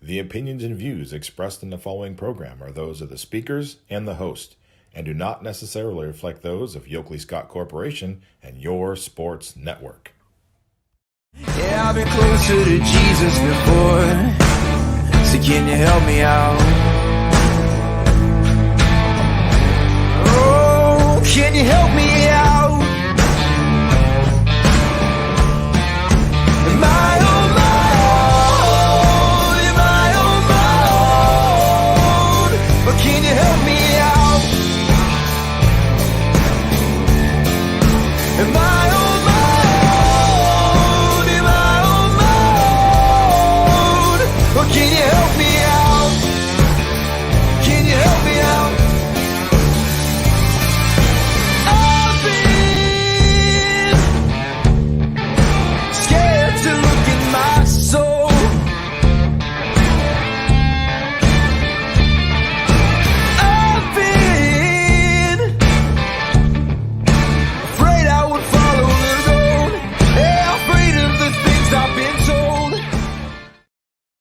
The opinions and views expressed in the following program are those of the speakers and the host, and do not necessarily reflect those of Yoakley Scott Corporation and your sports network. Yeah, I've been closer to Jesus before, so can you help me out? Oh, can you help me out? Am I on my own? Am I on my own? But can you help me out? Am I on my own? Am I on my own? But can you help me out? Can you help me out? I've been scared to look in my soul. I've been afraid I would follow the road. Yeah, afraid of the things I've been told.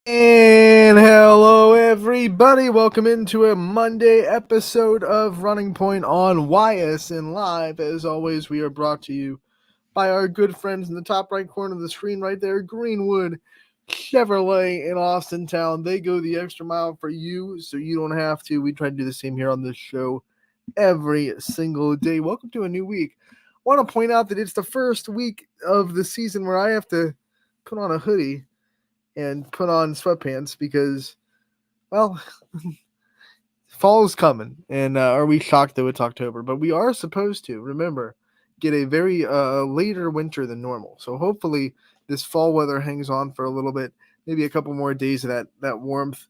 And hello, everybody. Welcome into a Monday episode of Running Point on Ysn Live. As always, we are brought to you by our good friends in the top right corner of the screen right there, Greenwood Chevrolet in Austintown. They go the extra mile for you, so you don't have to. We try to do the same here on this show every single day. Welcome to a new week. I want to point out that it's the first week of the season where I have to put on a hoodie and put on sweatpants because, well, fall's coming. And are we shocked though it's October? But we are supposed to, remember, get a very later winter than normal. So hopefully this fall weather hangs on for a little bit, maybe a couple more days of that warmth.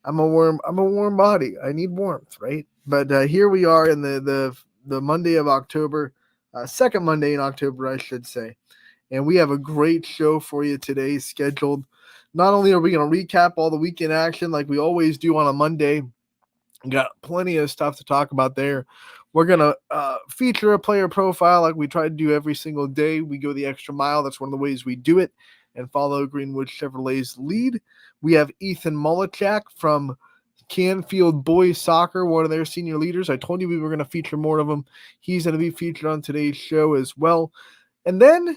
I'm a warm body. I need warmth, right? But here we are in the Monday of October, second Monday in October, I should say. And we have a great show for you today scheduled. Not only are we going to recap all the weekend action like we always do on a Monday, we got plenty of stuff to talk about there. We're going to feature a player profile like we try to do every single day. We go the extra mile. That's one of the ways we do it, and follow Greenwood Chevrolet's lead. We have Ethan Mollichak from Canfield Boys Soccer, one of their senior leaders. I told you we were going to feature more of him. He's going to be featured on today's show as well. And then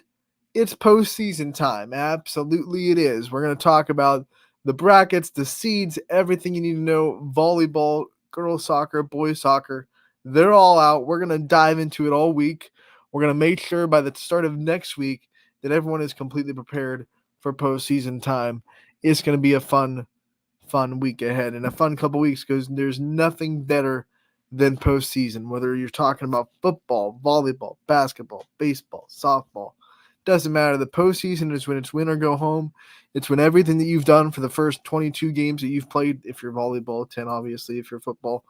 it's postseason time. Absolutely it is. We're going to talk about the brackets, the seeds, everything you need to know. Volleyball, girls soccer, boys soccer. They're all out. We're going to dive into it all week. We're going to make sure by the start of next week that everyone is completely prepared for postseason time. It's going to be a fun week ahead and a fun couple weeks because there's nothing better than postseason, whether you're talking about football, volleyball, basketball, baseball, softball. Doesn't matter. The postseason is when it's win or go home. It's when everything that you've done for the first 22 games that you've played, if you're volleyball, 10 obviously, if you're football,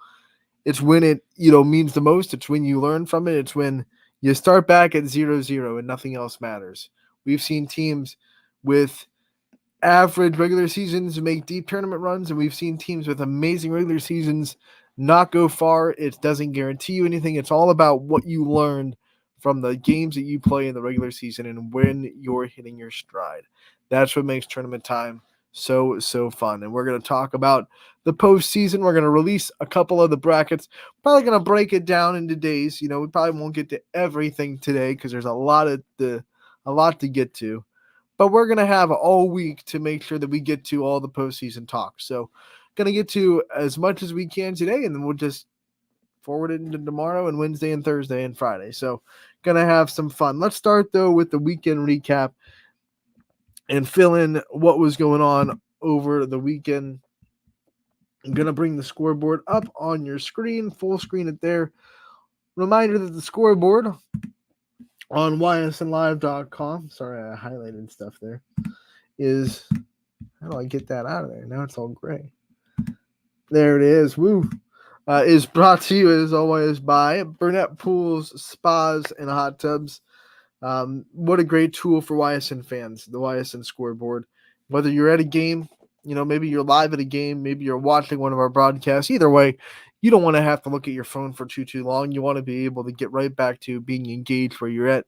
it's when it means the most. It's when you learn from it. It's when you start back at 0-0 and nothing else matters. We've seen teams with average regular seasons make deep tournament runs, and we've seen teams with amazing regular seasons not go far. It doesn't guarantee you anything. It's all about what you learned from the games that you play in the regular season and when you're hitting your stride. That's what makes tournament time so fun. And we're going to talk about the postseason. We're going to release a couple of the brackets. Probably going to break it down into days. We probably won't get to everything today because there's a lot to get to. But we're going to have all week to make sure that we get to all the postseason talk. So going to get to as much as we can today, and then we'll just forward it into tomorrow and Wednesday and Thursday and Friday. So going to have some fun. Let's start, though, with the weekend recap and fill in what was going on over the weekend. I'm going to bring the scoreboard up on your screen, full screen it there. Reminder that the scoreboard on ysnlive.com, sorry, I highlighted stuff there, is, how do I get that out of there? Now it's all gray. There it is. Woo. Is brought to you, as always, by Burnett Pools, Spas, and Hot Tubs. What a great tool for YSN fans, the YSN scoreboard. Whether you're at a game, maybe you're live at a game, maybe you're watching one of our broadcasts. Either way, you don't want to have to look at your phone for too long. You want to be able to get right back to being engaged where you're at.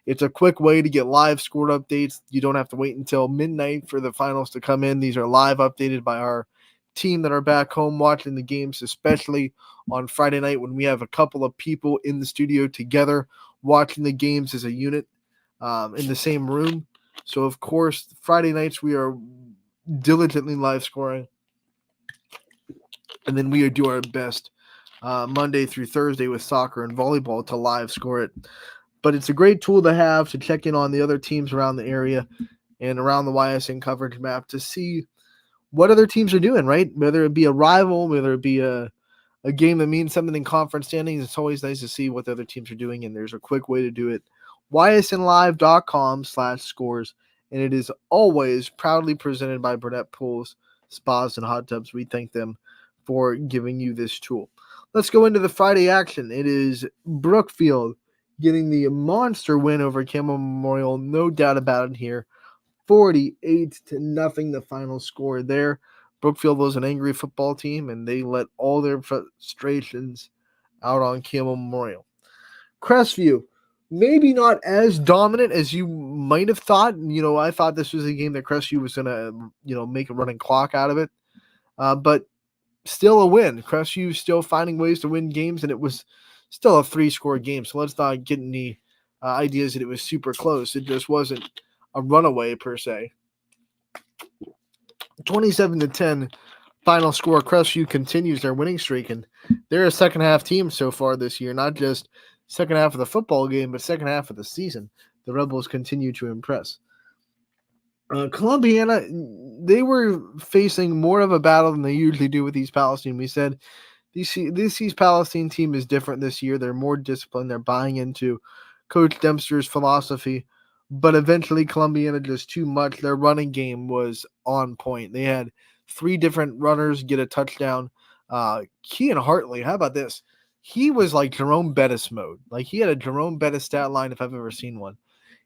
It's a quick way to get live score updates. You don't have to wait until midnight for the finals to come in. These are live updated by our team that are back home watching the games, especially on Friday night when we have a couple of people in the studio together watching the games as a unit in the same room. So, of course, Friday nights we are diligently live scoring, and then we do our best Monday through Thursday with soccer and volleyball to live score it. But it's a great tool to have to check in on the other teams around the area and around the YSN coverage map to see what other teams are doing, right? Whether it be a rival, whether it be a game that means something in conference standings, it's always nice to see what the other teams are doing, and there's a quick way to do it. ysnlive.com/scores, and it is always proudly presented by Burnett Pools, Spas, and Hot Tubs. We thank them for giving you this tool. Let's go into the Friday action. It is Brookfield getting the monster win over Campbell Memorial. No doubt about it here. 48-0, the final score there. Brookfield was an angry football team, and they let all their frustrations out on Campbell Memorial. Crestview, maybe not as dominant as you might have thought. I thought this was a game that Crestview was going to, make a running clock out of it. But still a win. Crestview still finding ways to win games, and it was still a 3-score game. So let's not get any ideas that it was super close. It just wasn't a runaway per se. 27-10 final score. Crestview continues their winning streak, and they're a second half team so far this year. Not just second half of the football game, but second half of the season. The Rebels continue to impress. Columbiana, they were facing more of a battle than they usually do with East Palestine. We said this East Palestine team is different this year. They're more disciplined. They're buying into Coach Dempster's philosophy. But eventually, Columbiana just too much. Their running game was on point. They had 3 different runners get a touchdown. Kean Hartley, how about this? He was like Jerome Bettis mode. Like, he had a Jerome Bettis stat line if I've ever seen one.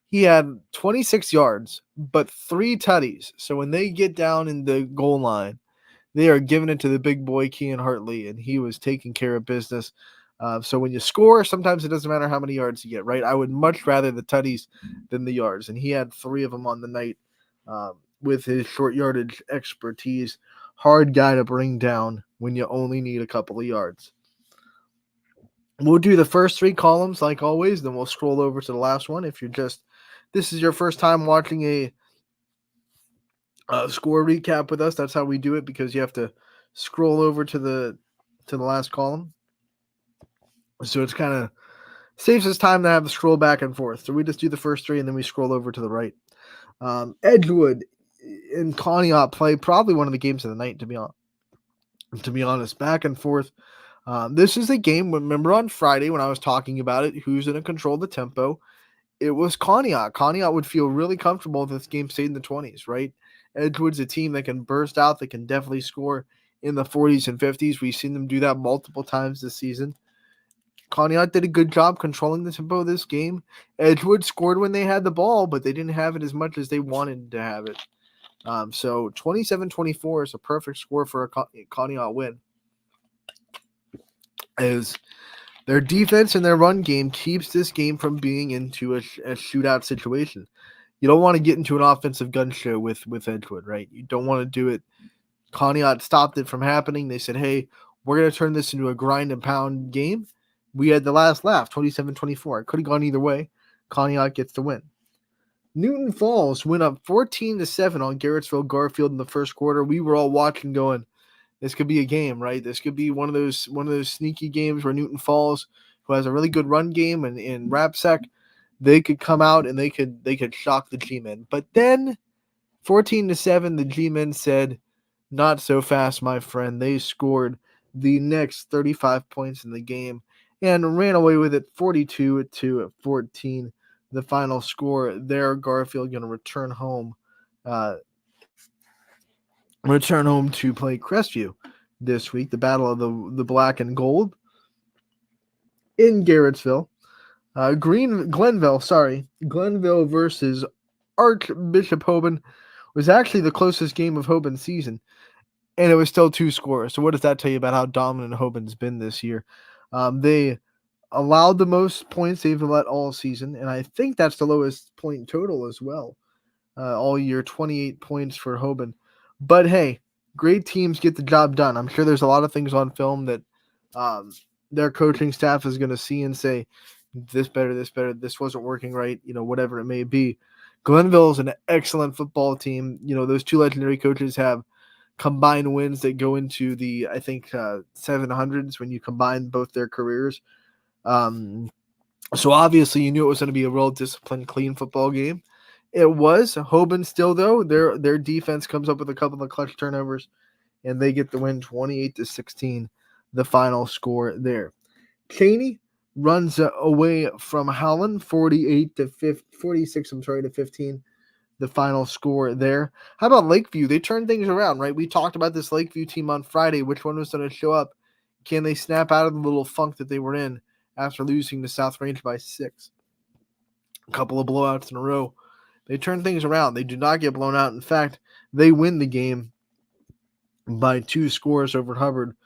He had 26 yards, but 3 tutties. So when they get down in the goal line, they are giving it to the big boy, Kean Hartley, and he was taking care of business. So when you score, sometimes it doesn't matter how many yards you get, right? I would much rather the tutties than the yards, and he had 3 of them on the night with his short yardage expertise. Hard guy to bring down when you only need a couple of yards. We'll do the first 3 columns like always, then we'll scroll over to the last one. If this is your first time watching a score recap with us, that's how we do it, because you have to scroll over to the last column. So it's kind of saves us time to have to scroll back and forth. So we just do the first 3 and then we scroll over to the right. Edgewood and Conneaut play probably one of the games of the night, to be honest. Back and forth. This is a game, remember on Friday when I was talking about it, who's going to control the tempo? It was Conneaut. Conneaut would feel really comfortable if this game stayed in the 20s, right? Edgewood's a team that can burst out, that can definitely score in the 40s and 50s. We've seen them do that multiple times this season. Conneaut did a good job controlling the tempo of this game. Edgewood scored when they had the ball, but they didn't have it as much as they wanted to have it. So 27-24 is a perfect score for a Conneaut win. As their defense and their run game keeps this game from being into a shootout situation. You don't want to get into an offensive gun show with Edgewood, right? You don't want to do it. Conneaut stopped it from happening. They said, hey, we're going to turn this into a grind and pound game. We had the last laugh, 27-24. It could have gone either way. Conneaut gets the win. Newton Falls went up 14-7 on Garrettsville Garfield in the first quarter. We were all watching going, this could be a game, right? This could be one of those sneaky games where Newton Falls, who has a really good run game and in RAPSEC, they could come out and they could shock the G-men. But then 14-7, the G-men said, not so fast, my friend. They scored the next 35 points in the game and ran away with it 42-14. The final score there. Garfield going to return home to play Crestview this week. The battle of the black and gold in Garrettsville. Glenville versus Archbishop Hoban was actually the closest game of Hoban's season, and it was still 2 scores. So what does that tell you about how dominant Hoban's been this year? They allowed the most points they've let all season, and I think that's the lowest point total as well. All year, 28 points for Hoban. But hey, great teams get the job done. I'm sure there's a lot of things on film that their coaching staff is going to see and say, this better, this wasn't working right, whatever it may be. Glenville is an excellent football team. Those two legendary coaches have combined wins that go into the, I think, 700s when you combine both their careers. So obviously you knew it was going to be a real disciplined, clean football game. It was. Hoban still, though, their defense comes up with a couple of clutch turnovers, and they get the win 28-16, the final score there. Cheney runs away from Howland 46 to 15, the final score there. How about Lakeview? They turned things around, right? We talked about this Lakeview team on Friday. Which one was going to show up? Can they snap out of the little funk that they were in after losing to South Range by 6? A couple of blowouts in a row. They turn things around. They do not get blown out. In fact, they win the game by 2 scores over Hubbard,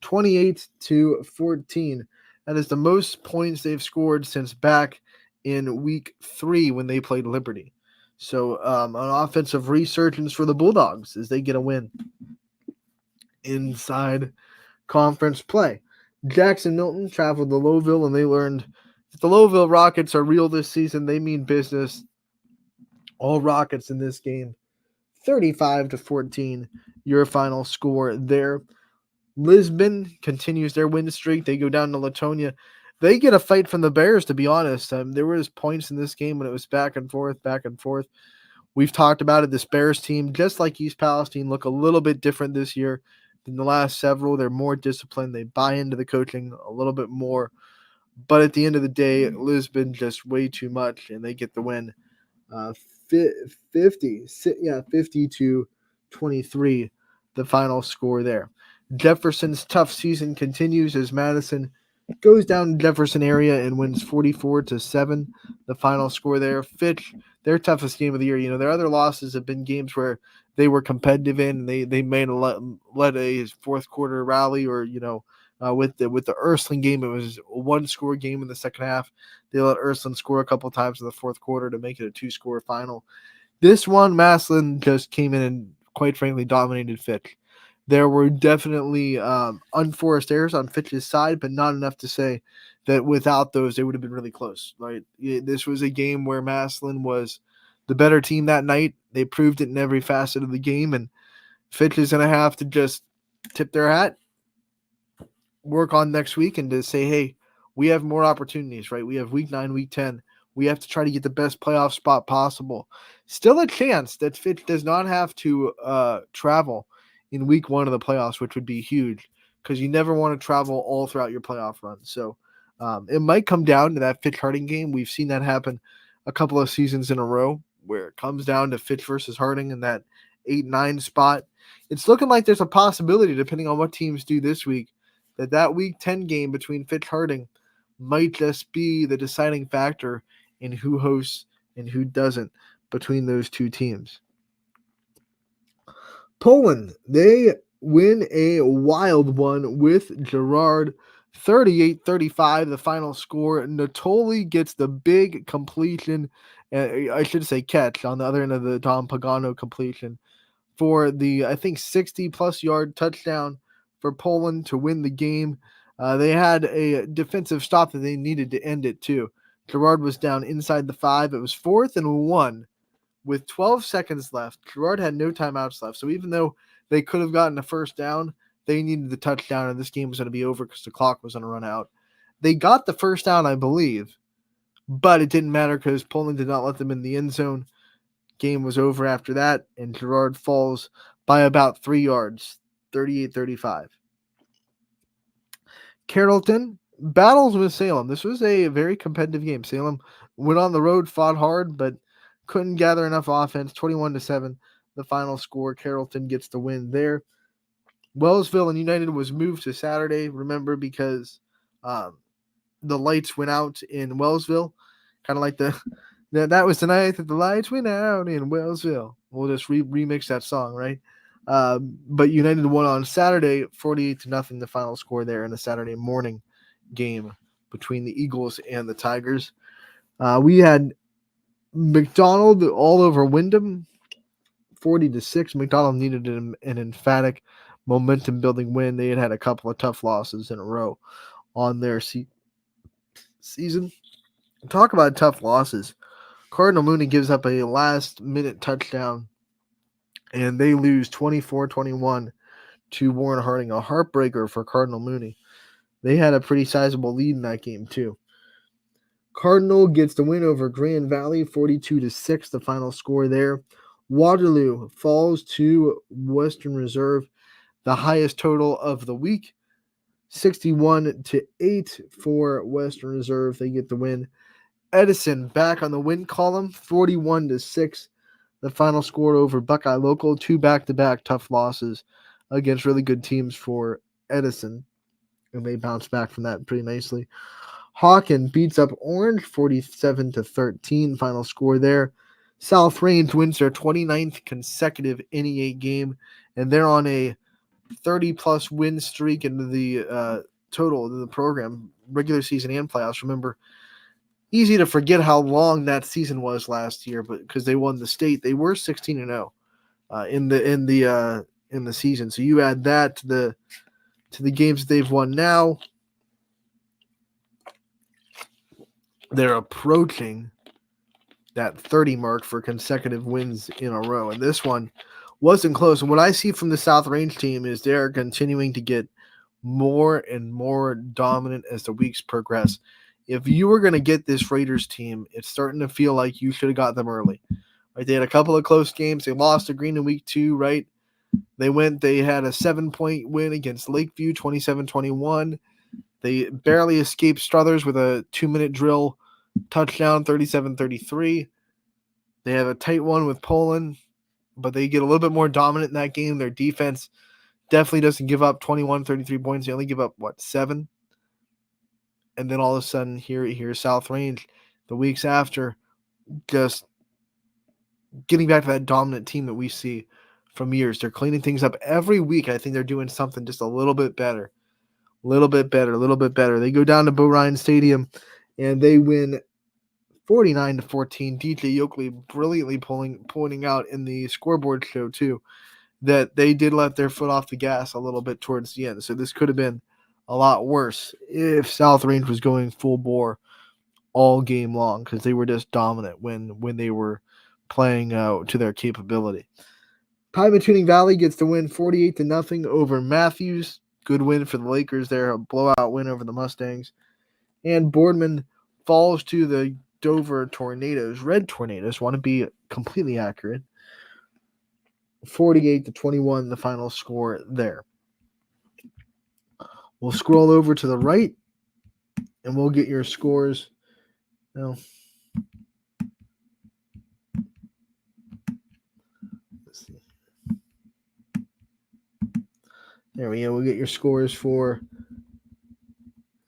28-14. That is the most points they've scored since back in week 3 when they played Liberty. So an offensive resurgence for the Bulldogs as they get a win inside conference play. Jackson Milton traveled to Lowville, and they learned if the Lowville Rockets are real this season, they mean business. All Rockets in this game, 35-14, your final score there. Lisbon continues their win streak. They go down to Latonia. They get a fight from the Bears, to be honest. There was points in this game when it was back and forth. We've talked about it. This Bears team, just like East Palestine, look a little bit different this year than the last several. They're more disciplined. They buy into the coaching a little bit more. But at the end of the day, Lisbon just way too much, and they get the win. 50-23, the final score there. Jefferson's tough season continues as Madison goes down to Jefferson area and wins 44-7, the final score there. Fitch, their toughest game of the year. Their other losses have been games where they were competitive in. They may have led a fourth quarter rally, or with the Ursuline game, it was a 1-score game in the second half. They let Ursuline score a couple times in the fourth quarter to make it a 2-score final. This one, Massillon just came in and, quite frankly, dominated Fitch. There were definitely unforced errors on Fitch's side, but not enough to say that without those, they would have been really close. Right? This was a game where Massillon was the better team that night. They proved it in every facet of the game, and Fitch is going to have to just tip their hat, work on next week, and to say, hey, we have more opportunities, right? We have week 9, week 10. We have to try to get the best playoff spot possible. Still a chance that Fitch does not have to travel in week 1 of the playoffs, which would be huge because you never want to travel all throughout your playoff run. So it might come down to that Fitch Harding game. We've seen that happen a couple of seasons in a row where it comes down to Fitch versus Harding in that 8-9 spot. It's looking like there's a possibility, depending on what teams do this week, that week 10 game between Fitch Harding might just be the deciding factor in who hosts and who doesn't between those two teams. Poland, they win a wild one with Girard, 38-35, the final score. Natoli gets the big completion, I should say catch, on the other end of the Dom Pagano completion for the, I think, 60-plus yard touchdown for Poland to win the game. They had a defensive stop that they needed to end it, too. Girard was down inside the 5. It was 4th and 1 with 12 seconds left. Girard had no timeouts left. So even though they could have gotten a first down, they needed the touchdown, and this game was going to be over because the clock was going to run out. They got the first down, I believe, but it didn't matter because Poland did not let them in the end zone. Game was over after that, and Girard falls by about 3 yards, 38-35. Carrollton battles with Salem. This was a very competitive game. Salem went on the road, fought hard, but couldn't gather enough offense. 21-7, the final score. Carrollton gets the win there. Wellsville and United was moved to Saturday, remember, because the lights went out in Wellsville. Kind of like that was the night that the lights went out in Wellsville. We'll just remix that song, right? But United won on Saturday, 48-0, the final score there in the Saturday morning game between the Eagles and the Tigers. We had McDonald all over Wyndham, 40-6. McDonald needed an emphatic momentum-building win. They had a couple of tough losses in a row on their season. Talk about tough losses. Cardinal Mooney gives up a last-minute touchdown, and they lose 24-21 to Warren Harding, a heartbreaker for Cardinal Mooney. They had a pretty sizable lead in that game, too. Cardinal gets the win over Grand Valley, 42-6, the final score there. Waterloo falls to Western Reserve, the highest total of the week, 61-8 for Western Reserve. They get the win. Edison back on the win column, 41-6, the final score over Buckeye Local. 2 back-to-back tough losses against really good teams for Edison, and they bounce back from that pretty nicely. Hawken beats up Orange, 47-13, final score there. South Range wins their 29th consecutive NEA game, and they're on a 30-plus win streak into the total of the program, regular season and playoffs. Remember, easy to forget how long that season was last year, but because they won the state, they were 16-0 in the season. So you add that to the games they've won now, they're approaching that 30 mark for consecutive wins in a row. And this one wasn't close. And what I see from the South Range team is they're continuing to get more and more dominant as the weeks progress. If you were going to get this Raiders team, it's starting to feel like you should have got them early. Right? They had a couple of close games. They lost to Green in week 2, right? They had a 7-point win against Lakeview, 27-21. They barely escaped Struthers with a 2-minute drill touchdown, 37-33. They have a tight one with Poland, but they get a little bit more dominant in that game. Their defense definitely doesn't give up 21-33 points. They only give up, 7? And then all of a sudden, here's South Range the weeks after, just getting back to that dominant team that we see from years. They're cleaning things up every week. I think they're doing something just a little bit better. A little bit better. They go down to Bo Ryan Stadium, and they win 49-14. DJ Yoakley brilliantly pointing out in the scoreboard show, too, that they did let their foot off the gas a little bit towards the end. So this could have been a lot worse if South Range was going full bore all game long, because they were just dominant when they were playing to their capability. Pymatuning Valley gets the win 48-0 over Matthews. Good win for the Lakers there, a blowout win over the Mustangs. And Boardman falls to the Dover Tornadoes. Red Tornadoes, want to be completely accurate. 48-21, the final score there. We'll scroll over to the right, and we'll get your scores. Now, let's see. There we go. We'll get your scores for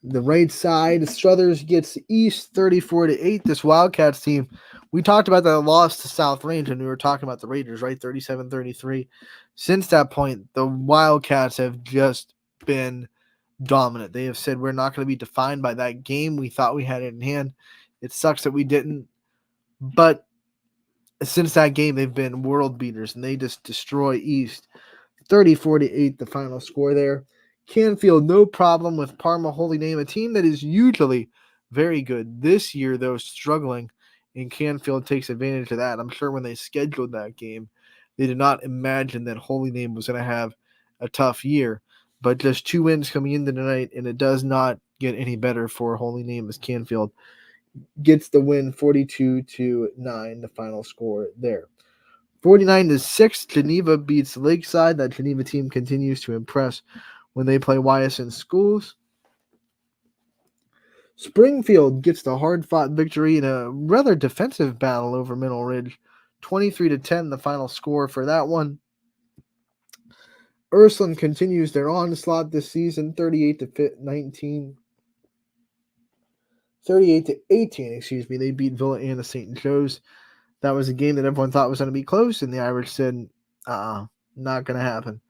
the right side. Struthers gets East 34-8. This Wildcats team, we talked about that loss to South Range, and we were talking about the Raiders, right? 37-33. Since that point, the Wildcats have just been dominant. They have said we're not going to be defined by that game. We thought we had it in hand. It sucks that we didn't. But since that game, they've been world beaters, and they just destroy East. 34-8, the final score there. Canfield, no problem with Parma Holy Name, a team that is usually very good. This year, though, struggling, and Canfield takes advantage of that. I'm sure when they scheduled that game, they did not imagine that Holy Name was going to have a tough year. But just 2 wins coming into tonight, and it does not get any better for Holy Name as Canfield gets the win 42-9, the final score there. 49-6, Geneva beats Lakeside. That Geneva team continues to impress when they play Ysn schools. Springfield gets the hard-fought victory in a rather defensive battle over Mineral Ridge. 23-10, the final score for that one. Ursuline continues their onslaught this season, 38-18, excuse me. They beat Villa Anna St. Joe's. That was a game that everyone thought was going to be close, and the Irish said, not going to happen.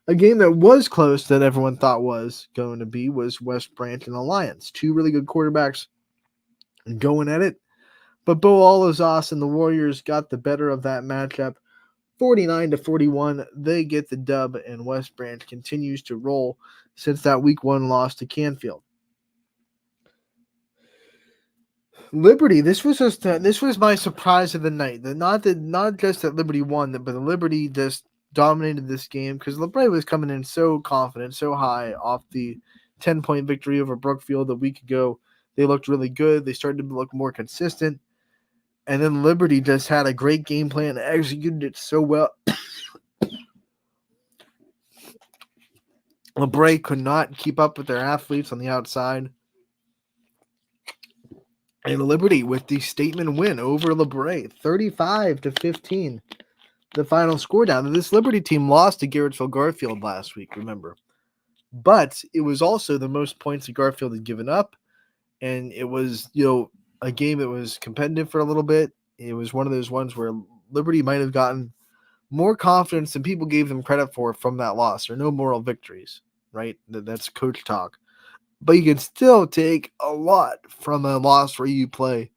A game that was close that everyone thought was going to be was West Branch and Alliance. Two really good quarterbacks going at it. But Bo Olazas and the Warriors got the better of that matchup. 49-41, they get the dub, and West Branch continues to roll since that week 1 loss to Canfield. Liberty, this was my surprise of the night. Not just that Liberty won, but the Liberty just dominated this game because LeBray was coming in so confident, so high off the 10-point victory over Brookfield a week ago. They looked really good. They started to look more consistent. And then Liberty just had a great game plan and executed it so well. LeBray could not keep up with their athletes on the outside. And Liberty with the statement win over LeBray, 35-15. The final score down. This Liberty team lost to Garrettsville Garfield last week, remember. But it was also the most points that Garfield had given up. And it was, a game that was competitive for a little bit. It was one of those ones where Liberty might have gotten more confidence than people gave them credit for from that loss, or no moral victories, right? That's coach talk. But you can still take a lot from a loss where you play.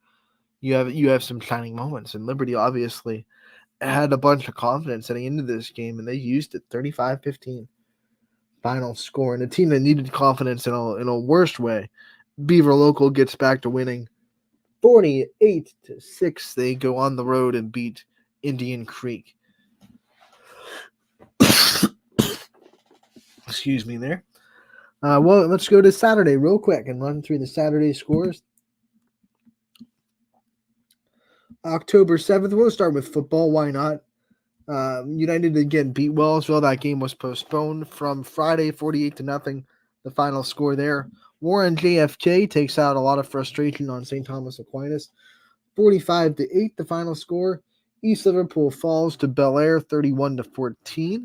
You have some shining moments, and Liberty obviously had a bunch of confidence heading into this game, and they used it. 35-15 final score. And a team that needed confidence in a worst way, Beaver Local gets back to winning 48-6. They go on the road and beat Indian Creek. Excuse me there. Well, let's go to Saturday real quick and run through the Saturday scores. October 7th, we'll start with football. Why not? United again beat Wellsville. That game was postponed from Friday, 48-0. The final score there. Warren JFK takes out a lot of frustration on St. Thomas Aquinas. 45-8, the final score. East Liverpool falls to Bel Air, 31-14.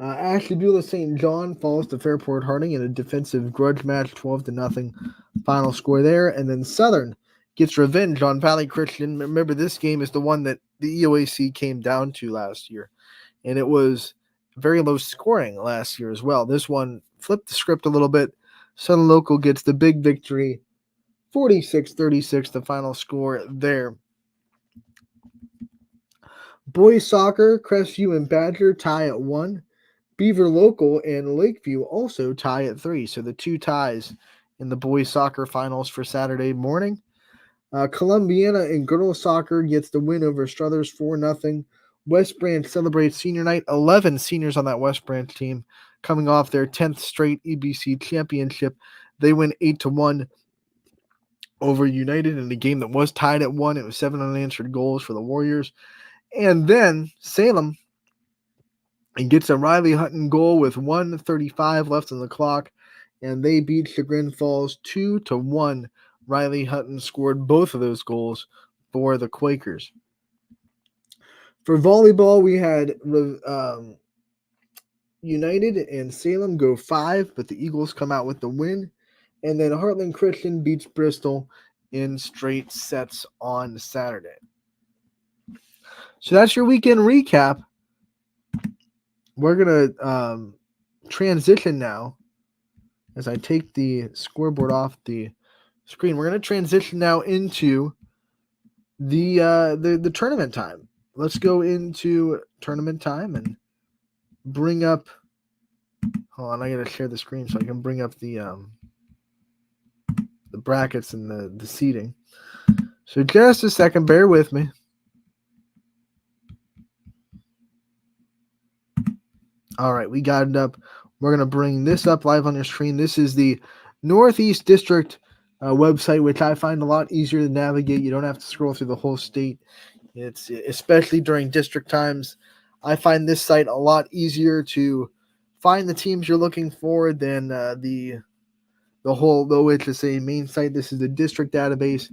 Ashtabula St. John falls to Fairport Harding in a defensive grudge match, 12-0. Final score there. And then Southern gets revenge on Valley Christian. Remember, this game is the one that the EOAC came down to last year. And it was very low scoring last year as well. This one flipped the script a little bit. Southern Local gets the big victory, 46-36, the final score there. Boys soccer, Crestview and Badger tie at 1. Beaver Local and Lakeview also tie at 3. So the two ties in the boys soccer finals for Saturday morning. Columbiana and girls soccer gets the win over Struthers 4-0. West Branch celebrates senior night. 11 seniors on that West Branch team coming off their 10th straight EBC championship. They win 8-1 over United in a game that was tied at 1. It was 7 unanswered goals for the Warriors. And then Salem gets a Riley Hutton goal with 1:35 left on the clock, and they beat Chagrin Falls 2-1. Riley Hutton scored both of those goals for the Quakers. For volleyball, we had United and Salem go 5, but the Eagles come out with the win. And then Heartland Christian beats Bristol in straight sets on Saturday. So that's your weekend recap. We're going to transition now as I take the scoreboard off the screen. We're going to transition now into the tournament time. Let's go into tournament time and bring up. Hold on, I got to share the screen so I can bring up the brackets and the seating. So just a second, bear with me. All right, we got it up. We're going to bring this up live on your screen. This is the Northeast District website, which I find a lot easier to navigate. You don't have to scroll through the whole state. It's especially during district times. I find this site a lot easier to find the teams you're looking for than the whole OHSA main site. This is the district database.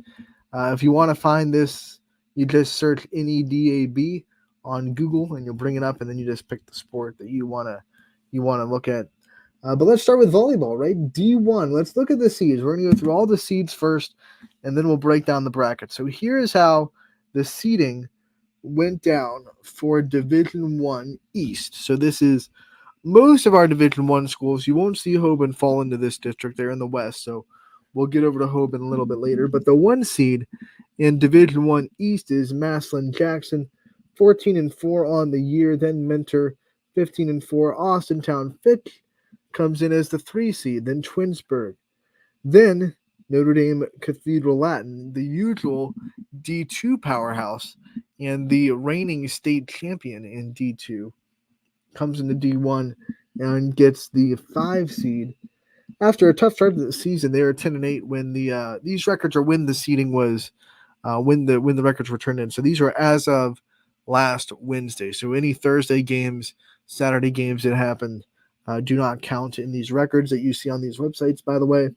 If you want to find this, you just search NEDAB on Google and you'll bring it up, and then you just pick the sport that you want to look at. But let's start with volleyball, right? D1. Let's look at the seeds. We're going to go through all the seeds first, and then we'll break down the bracket. So here is how the seeding went down for Division One East. So this is most of our Division One schools. You won't see Hoban fall into this district. They're in the West, so we'll get over to Hoban a little bit later. But the 1 seed in Division One East is Massillon Jackson, 14-4 on the year. Then Mentor, 15-4. Austintown Fitch comes in as the 3 seed. Then Twinsburg. Then Notre Dame Cathedral Latin, the usual D2 powerhouse and the reigning state champion in D2, comes into D1 and gets the 5 seed. After a tough start to the season, they were 10-8 when these records are when the seeding was when the records were turned in. So these are as of last Wednesday. So any Thursday games, Saturday games that happened do not count in these records that you see on these websites, by the way.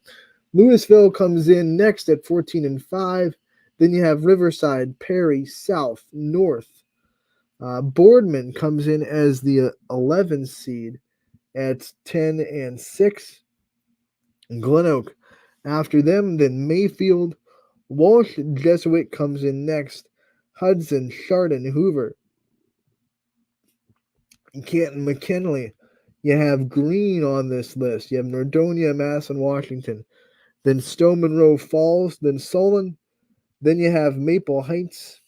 Louisville comes in next at 14-5. Then you have Riverside, Perry, South, North. Boardman comes in as the 11th seed at 10-6. Glen Oak after them, then Mayfield. Walsh Jesuit comes in next. Hudson, Chardon, Hoover. Canton, McKinley. You have Green on this list. You have Nordonia, Mass, and Washington. Then Stone Monroe Falls. Then Solon. Then you have Maple Heights,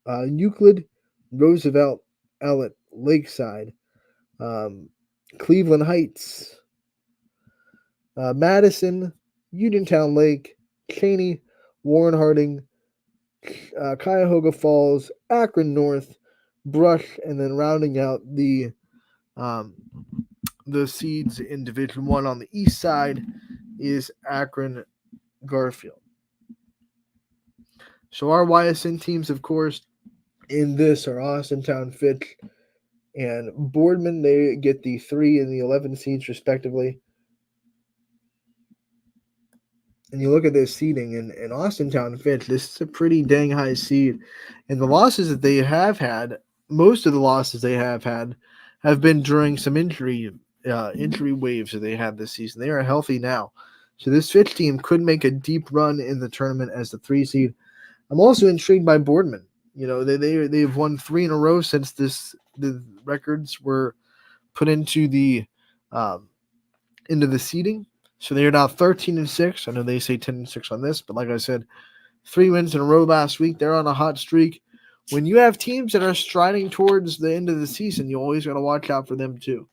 Euclid, Roosevelt, Ellett, Lakeside, Cleveland Heights, Madison, Uniontown Lake, Cheney, Warren Harding, Cuyahoga Falls, Akron North, Brush, and then rounding out the seeds in Division One on the east side is Akron Garfield. So our YSN teams, of course, in this are Austintown, Fitch, and Boardman. They get the 3 and the 11 seeds respectively. And you look at this seeding, and Austintown, Fitch, this is a pretty dang high seed. And the losses that they have had, most of the losses they have had, have been during some injury waves that they had this season. They are healthy now. So this Fitch team could make a deep run in the tournament as the 3 seed. I'm also intrigued by Boardman. You know, they've won 3 in a row since the records were put into the seeding. So they are now 13-6. I know they say 10-6 on this, but like I said, 3 wins in a row last week. They're on a hot streak. When you have teams that are striding towards the end of the season, you always got to watch out for them too.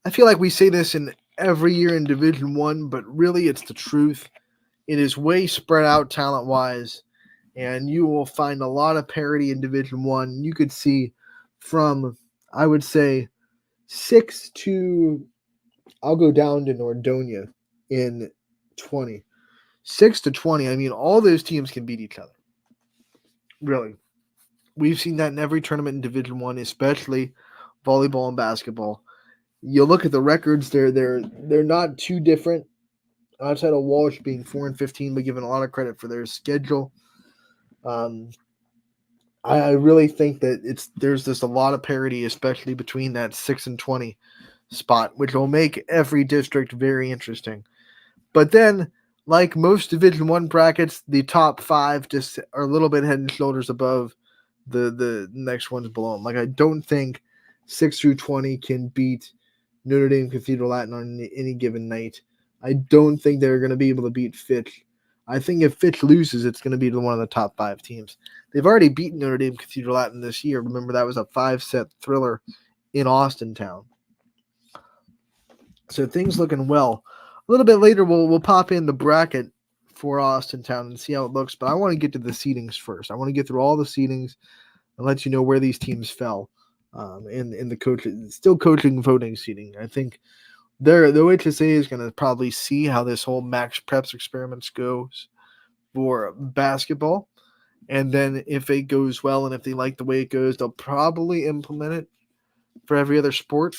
I feel like we say this in every year in Division One, but really it's the truth. It is way spread out talent-wise, and you will find a lot of parity in Division One. You could see from, I would say, 6 to, I'll go down to Nordonia in 20. 6 to 20, I mean, all those teams can beat each other. Really. We've seen that in every tournament in Division One, especially volleyball and basketball. You look at the records, they're not too different. Outside of Walsh being 4-15, but given a lot of credit for their schedule. I really think that there's just a lot of parity, especially between that 6 and 20 spot, which will make every district very interesting. But then, like most Division One brackets, the top 5 just are a little bit head and shoulders above the next ones below them. Like, I don't think 6 through 20 can beat Notre Dame Cathedral Latin on any given night. I don't think they're going to be able to beat Fitch. I think if Fitch loses, it's going to be one of the top 5 teams. They've already beaten Notre Dame Cathedral Latin this year. Remember, that was a 5-set thriller in Austintown. So things looking well. A little bit later, we'll pop in the bracket for Austintown and see how it looks. But I want to get to the seedings first. I want to get through all the seedings and let you know where these teams fell in the coaching voting seeding. I think the OHSA is going to probably see how this whole Max Preps experiments goes for basketball. And then if it goes well and if they like the way it goes, they'll probably implement it for every other sport.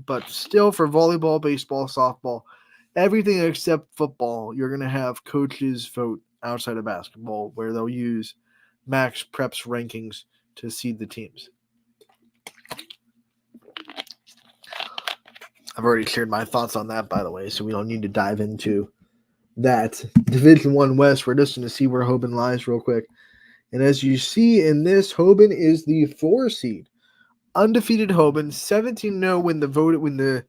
But still, for volleyball, baseball, softball, everything except football, you're going to have coaches vote outside of basketball, where they'll use Max Preps rankings to seed the teams. I've already shared my thoughts on that, by the way, so we don't need to dive into that. Division One West, we're just going to see where Hoban lies real quick. And as you see in this, Hoban is the 4 seed. Undefeated Hoban, 17-0 when the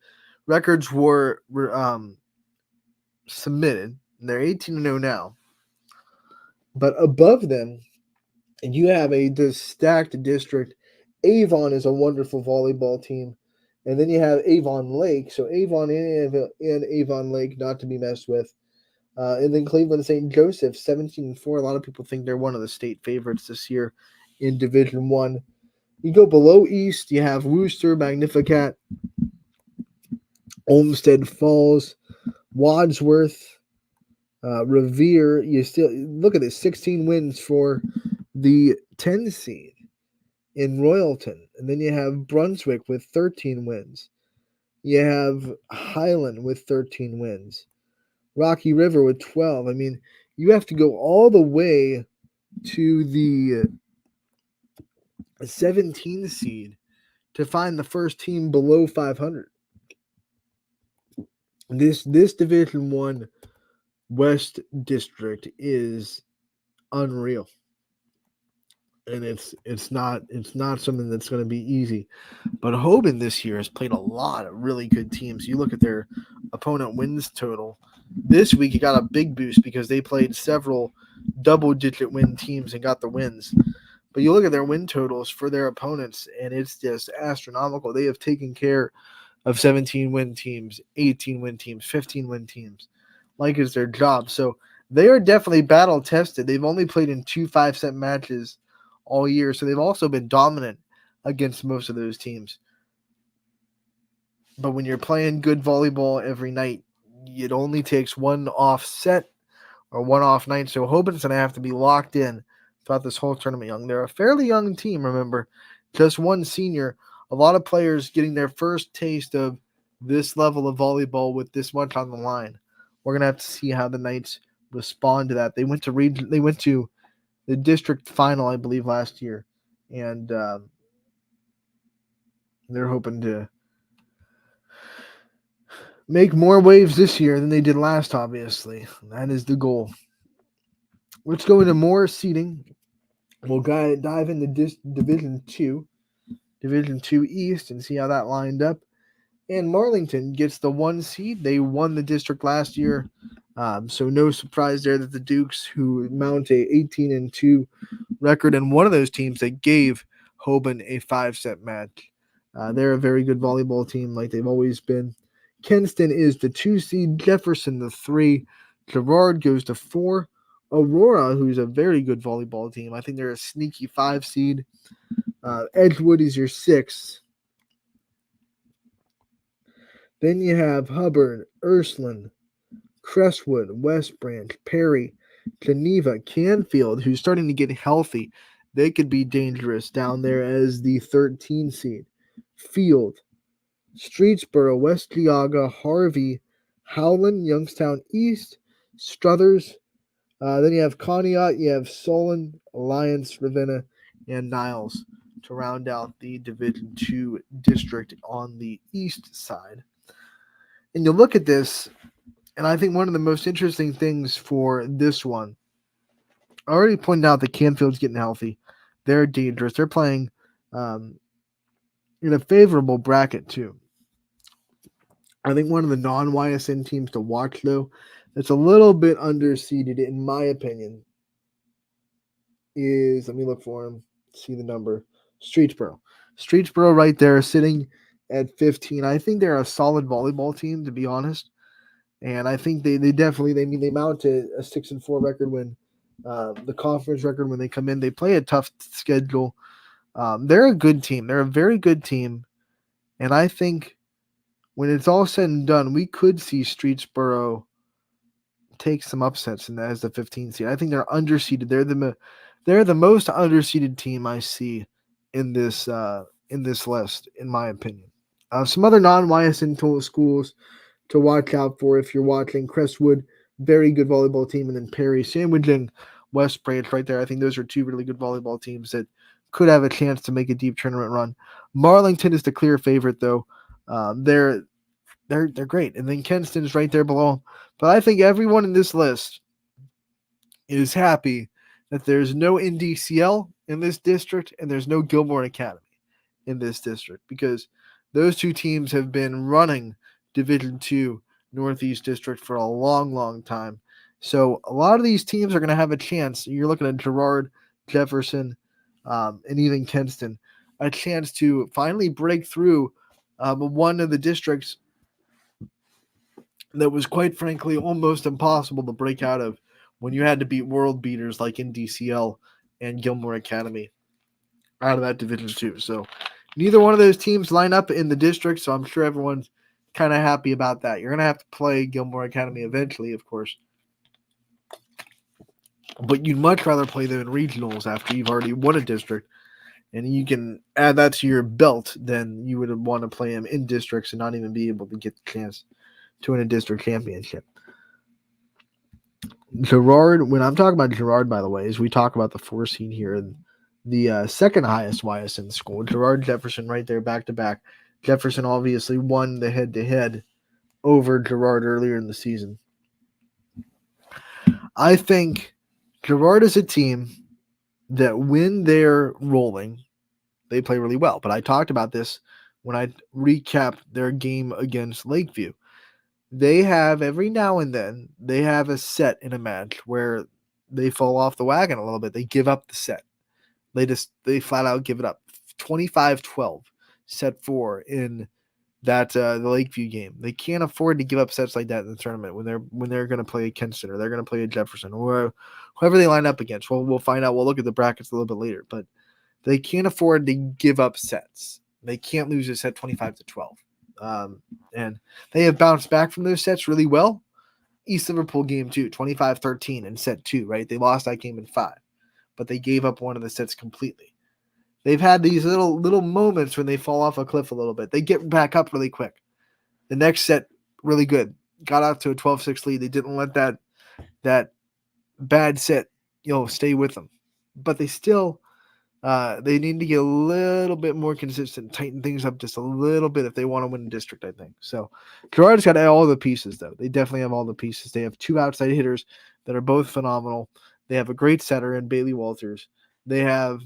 records were submitted. And they're 18-0 now. But above them, you have a stacked district. Avon is a wonderful volleyball team. And then you have Avon Lake. So Avon and Avon Lake, not to be messed with. And then Cleveland St. Joseph, 17-4. A lot of people think they're one of the state favorites this year in Division One. You go below East, you have Worcester, Magnificat, Olmsted Falls, Wadsworth, Revere. You still look at this, 16 wins for the 10 seed in Royalton. And then you have Brunswick with 13 wins. You have Highland with 13 wins. Rocky River with 12. I mean, you have to go all the way to the 17 seed to find the first team below 500. This Division 1 West District is unreal. And it's not something that's going to be easy. But Hoban this year has played a lot of really good teams. You look at their opponent wins total. This week it got a big boost because they played several double-digit win teams and got the wins. But you look at their win totals for their opponents, and it's just astronomical. They have taken care of 17-win teams, 18-win teams, 15-win teams, like it's their job. So they are definitely battle-tested. They've only played in 2 5-set matches all year, so they've also been dominant against most of those teams. But when you're playing good volleyball every night, it only takes one off set or one off night. So Hoban's going to have to be locked in throughout this whole tournament young. They're a fairly young team, remember. Just one senior. A lot of players getting their first taste of this level of volleyball with this much on the line. We're going to have to see how the Knights respond to that. They went to the district final, I believe, last year. And they're hoping to make more waves this year than they did last, obviously. That is the goal. Let's go into more seeding. We'll dive into Division 2 East and see how that lined up. And Marlington gets the 1 seed. They won the district last year. So no surprise there that the Dukes, who mount a 18-2 record, and one of those teams that gave Hoban a 5-set match. They're a very good volleyball team like they've always been. Kenston is the 2 seed, Jefferson the 3, Girard goes to 4, Aurora, who's a very good volleyball team. I think they're a sneaky 5 seed. Edgewood is your 6. Then you have Hubbard, Ursuline, Crestwood, West Branch, Perry, Geneva, Canfield, who's starting to get healthy. They could be dangerous down there as the 13 seed. Field, Streetsboro, West Geauga, Harvey, Howland, Youngstown East, Struthers. Then you have Conneaut, you have Solon, Alliance, Ravenna, and Niles to round out the Division 2 district on the east side. And you look at this, and I think one of the most interesting things for this one, I already pointed out that Canfield's getting healthy. They're dangerous. They're playing in a favorable bracket, too. I think one of the non-YSN teams to watch, though, that's a little bit underseeded, in my opinion, is, let me look for him, see the number, Streetsboro. Streetsboro right there sitting at 15. I think they're a solid volleyball team, to be honest. And I think they definitely, they mount to a 6-4 record when the conference record when they come in. They play a tough schedule. They're a good team. They're a very good team. And I think when it's all said and done, we could see Streetsboro take some upsets as the 15th seed. I think they're underseeded. They're the most underseeded team I see in this list, in my opinion. Some other non-YSN schools to watch out for if you're watching: Crestwood, very good volleyball team, and then Perry, Sandwich, and West Branch right there. I think those are 2 really good volleyball teams that could have a chance to make a deep tournament run. Marlington is the clear favorite, though. They're great, and then Kenston's right there below. But I think everyone in this list is happy that there's no NDCL in this district and there's no Gilmore Academy in this district, because those two teams have been running Division II Northeast District for a long, long time. So a lot of these teams are going to have a chance. You're looking at Girard, Jefferson, and even Kenston, a chance to finally break through one of the districts that was, quite frankly, almost impossible to break out of when you had to beat world beaters like NDCL and Gilmore Academy out of that Division II. So neither one of those teams line up in the district, so I'm sure everyone's kind of happy about that. You're going to have to play Gilmore Academy eventually, of course. But you'd much rather play them in regionals after you've already won a district, and you can add that to your belt than you would want to play them in districts and not even be able to get the chance to win a district championship. Girard, when I'm talking about Girard, by the way, is we talk about the 4 seed here and the second highest YSN school. Girard, Jefferson right there back to back. Jefferson obviously won the head-to-head over Girard earlier in the season. I think Girard is a team that when they're rolling, they play really well. But I talked about this when I recapped their game against Lakeview. They have, every now and then, they have a set in a match where they fall off the wagon a little bit. They give up the set. They flat out give it up. 25-12, set 4 in that the Lakeview game. They can't afford to give up sets like that in the tournament when they're going to play a Kenston or they're going to play a Jefferson or whoever they line up against. Well, we'll find out. We'll look at the brackets a little bit later, but they can't afford to give up sets. They can't lose a set 25-12. And they have bounced back from those sets really well. East Liverpool game 2, 25-13 in set 2, right? They lost that game in 5, but they gave up one of the sets completely. They've had these little moments when they fall off a cliff a little bit. They get back up really quick. The next set, really good. Got out to a 12-6 lead. They didn't let that bad set, stay with them. But they still they need to get a little bit more consistent, tighten things up just a little bit if they want to win the district, I think. So Girard's got all the pieces, though. They definitely have all the pieces. They have 2 outside hitters that are both phenomenal. They have a great setter in Bailey Walters. They have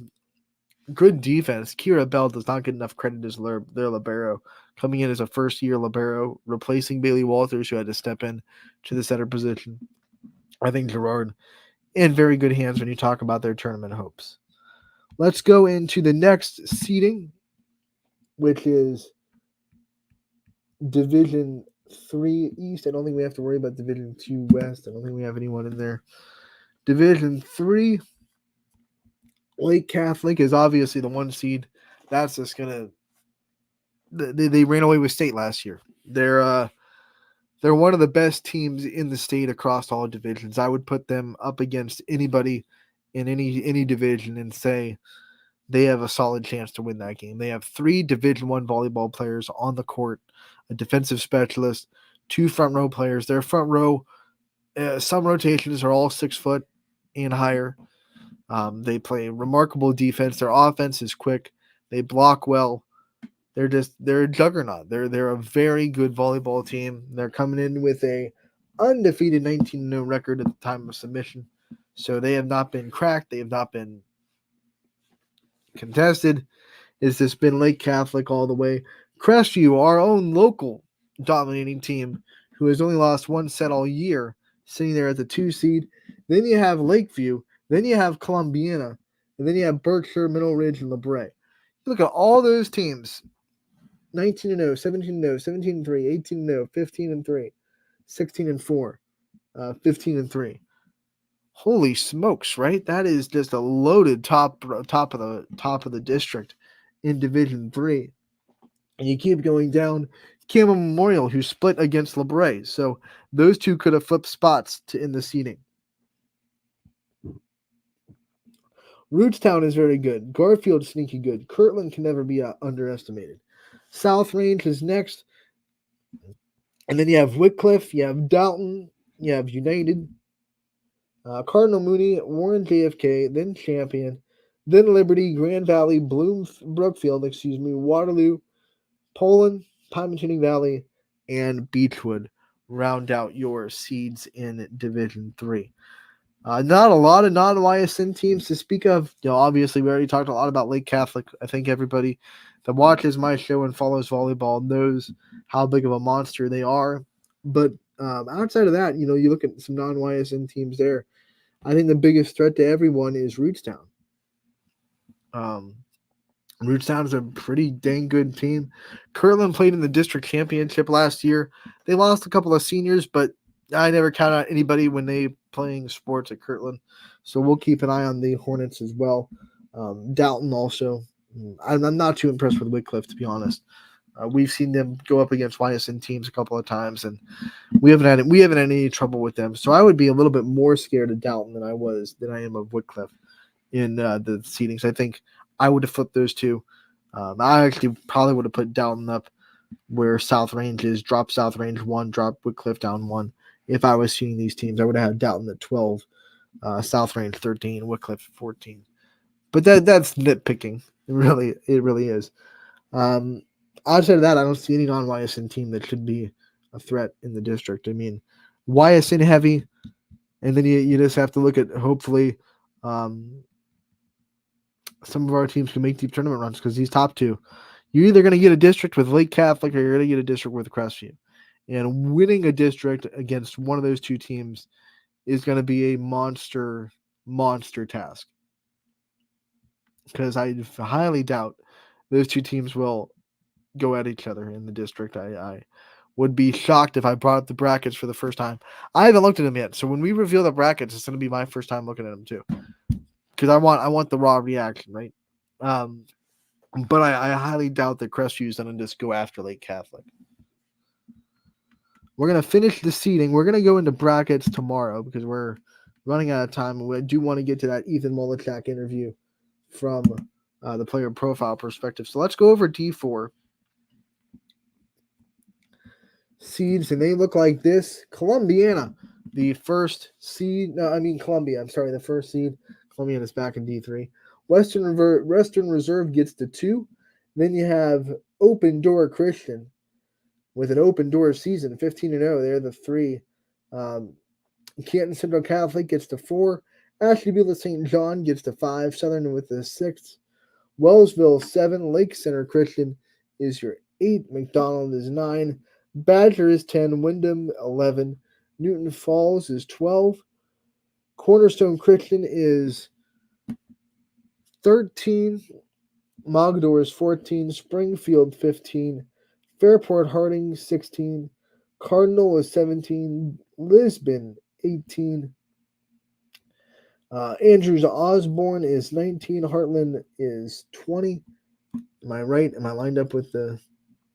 good defense. Kira Bell does not get enough credit as their libero, coming in as a first-year libero, replacing Bailey Walters, who had to step in to the setter position. I think Girard in very good hands when you talk about their tournament hopes. Let's go into the next seeding, which is Division 3 East. I don't think we have to worry about Division 2 West. I don't think we have anyone in there. Division 3, Lake Catholic is obviously the 1 seed. That's just going to... They ran away with state last year. They're one of the best teams in the state across all divisions. I would put them up against anybody in any division and say they have a solid chance to win that game. They have 3 Division 1 volleyball players on the court, a defensive specialist, 2 front row players. Their front row, some rotations are all 6 foot and higher. They play remarkable defense. Their offense is quick. They block well. They're a juggernaut. They're a very good volleyball team. They're coming in with a undefeated 19-0 record at the time of submission. So they have not been cracked. They have not been contested. It's just been Lake Catholic all the way. Crestview, our own local dominating team, who has only lost 1 set all year, sitting there at the 2 seed. Then you have Lakeview. Then you have Columbiana. And then you have Berkshire, Middle Ridge, and LeBray. Look at all those teams. 19-0, 17-0, 17-3, 18-0, 15-3, 16-4, 15-3. Holy smokes, right? That is just a loaded top of the district in Division 3. And you keep going down. Campbell Memorial, who split against LeBray. So those two could have flipped spots in the seeding. Rootstown is very good. Garfield sneaky good. Kirtland can never be underestimated. South Range is next. And then you have Wycliffe, you have Dalton, you have United, Cardinal Mooney, Warren JFK, then Champion, then Liberty, Grand Valley, Brookfield, Waterloo, Poland, Pymatuning Valley, and Beechwood round out your seeds in Division 3. Not a lot of non-YSN teams to speak of. Obviously, we already talked a lot about Lake Catholic. I think everybody that watches my show and follows volleyball knows how big of a monster they are. But outside of that, you look at some non-YSN teams there. I think the biggest threat to everyone is Rootstown. Rootstown is a pretty dang good team. Kirtland played in the district championship last year. They lost a couple of seniors, but I never count out anybody when they playing sports at Kirtland. So we'll keep an eye on the Hornets as well. Dalton also. I'm not too impressed with Wycliffe, to be honest. We've seen them go up against YSN teams a couple of times, and we haven't had any trouble with them. So I would be a little bit more scared of Dalton than I am of Wycliffe in the seedings. I think I would have flipped those two. I actually probably would have put Dalton up where South Range is, drop South Range 1, drop Wycliffe down 1. If I was seeing these teams, I would have had Dalton at 12, South Range 13, Wycliffe 14. But that's nitpicking. It really is. Outside of that, I don't see any non-YSN team that should be a threat in the district. I mean, YSN heavy, and then you just have to look at hopefully some of our teams can make deep tournament runs because these top two, you're either going to get a district with Lake Catholic or you're going to get a district with Crestview. And winning a district against one of those two teams is going to be a monster task. Because I highly doubt those two teams will go at each other in the district. I would be shocked if I brought up the brackets for the first time. I haven't looked at them yet. So when we reveal the brackets, it's going to be my first time looking at them too. Because I want the raw reaction, right? But I highly doubt that Crestview is going to just go after Lake Catholic. We're going to finish the seeding. We're going to go into brackets tomorrow because we're running out of time. We do want to get to that Ethan Molichak interview from the player profile perspective. So let's go over D4 seeds, and they look like this. Columbiana, the first seed. No, I mean Columbia. I'm sorry, the first seed. Columbiana's back in D3. Western Reserve gets to 2. Then you have Open Door Christian with an open door season, 15-0. They're the 3. Canton Central Catholic gets to 4. Ashtabula St. John gets to 5. Southern with the 6th. Wellsville 7. Lake Center Christian is your 8. McDonald is 9. Badger is 10. Wyndham 11. Newton Falls is 12. Cornerstone Christian is 13. Mogador is 14. Springfield 15. Fairport Harding 16. Cardinal is 17. Lisbon 18. Andrews Osborne is 19. Heartland is 20. Am I right? Am I lined up with the...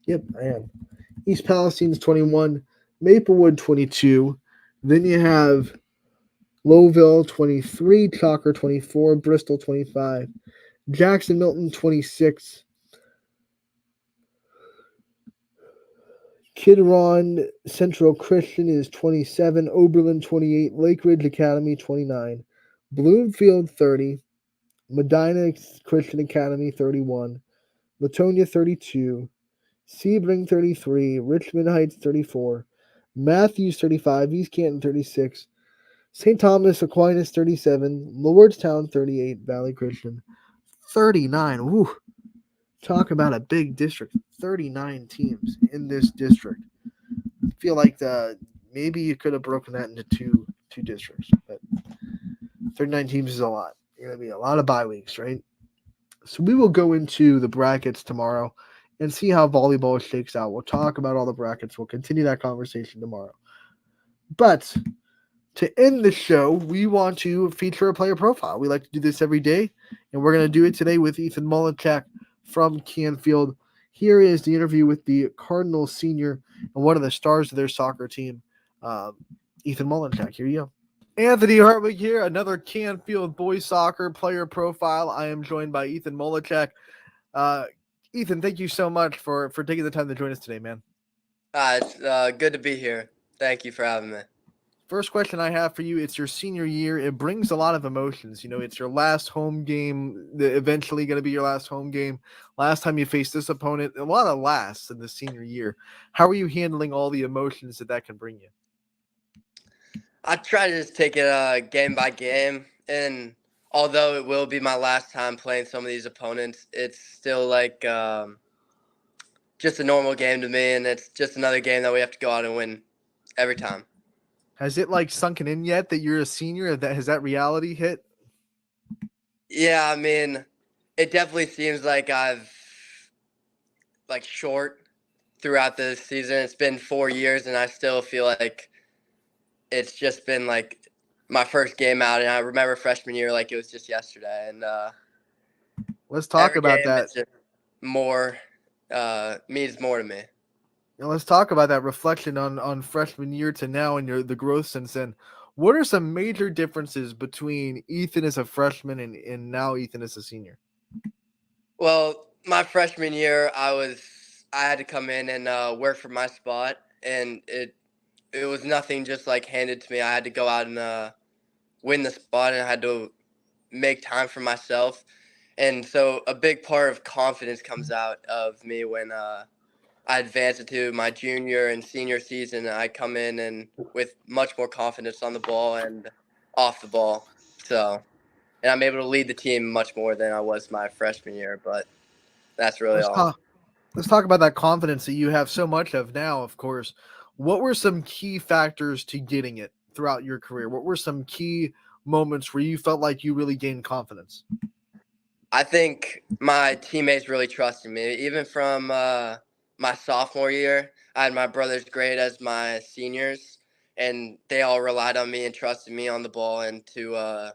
Yep, I am. East Palestine's 21. Maplewood 22. Then you have Lowville 23. Chalker 24. Bristol 25. Jackson Milton 26. Kidron Central Christian is 27. Oberlin 28. Lake Ridge Academy 29. Bloomfield 30. Medina Christian Academy 31. Latonia 32. Sebring 33. Richmond Heights 34. Matthews 35. East Canton 36. St. Thomas Aquinas 37. Lordstown 38. Valley Christian 39. Woo. Talk about a big district. 39 teams in this district. I feel like maybe you could have broken that into two districts, but 39 teams is a lot. You're going to be a lot of bye weeks, right? So we will go into the brackets tomorrow and see how volleyball shakes out. We'll talk about all the brackets. We'll continue that conversation tomorrow. But to end the show, we want to feature a player profile. We like to do this every day, and we're going to do it today with Ethan Molichak from Canfield. Here is the interview with the Cardinals senior and one of the stars of their soccer team, Ethan Molichak. Here you go. Anthony Hartwig here, another Canfield boys soccer player profile. I am joined by Ethan Molichak. Ethan, thank you so much for taking the time to join us today, man. It's good to be here. Thank you for having me. First question I have for you, it's your senior year. It brings a lot of emotions. It's your last home game, eventually going to be your last home game. Last time you faced this opponent, a lot of lasts in the senior year. How are you handling all the emotions that can bring you? I try to just take it game by game, and although it will be my last time playing some of these opponents, it's still like just a normal game to me, and it's just another game that we have to go out and win every time. Has it like sunken in yet that you're a senior? That has that reality hit? Yeah, I mean, it definitely seems like I've like short throughout the season. It's been 4 years, and I still feel like it's just been like my first game out, and I remember freshman year like it was just yesterday. And Let's talk every about game, that. it's just more means more to me. Let's talk about that reflection on freshman year to now and the growth since then. What are some major differences between Ethan as a freshman and now Ethan as a senior? Well, my freshman year, I had to come in and work for my spot, and it was nothing just like handed to me. I had to go out and win the spot, and I had to make time for myself. And so a big part of confidence comes out of me when I advance into my junior and senior season. I come in and with much more confidence on the ball and off the ball. So, and I'm able to lead the team much more than I was my freshman year. But that's really Let's all. talk. Let's talk about that confidence that you have so much of now. Of course, what were some key factors to getting it throughout your career? What were some key moments where you felt like you really gained confidence? I think my teammates really trusted me, even from my sophomore year. I had my brother's grade as my seniors, and they all relied on me and trusted me on the ball and to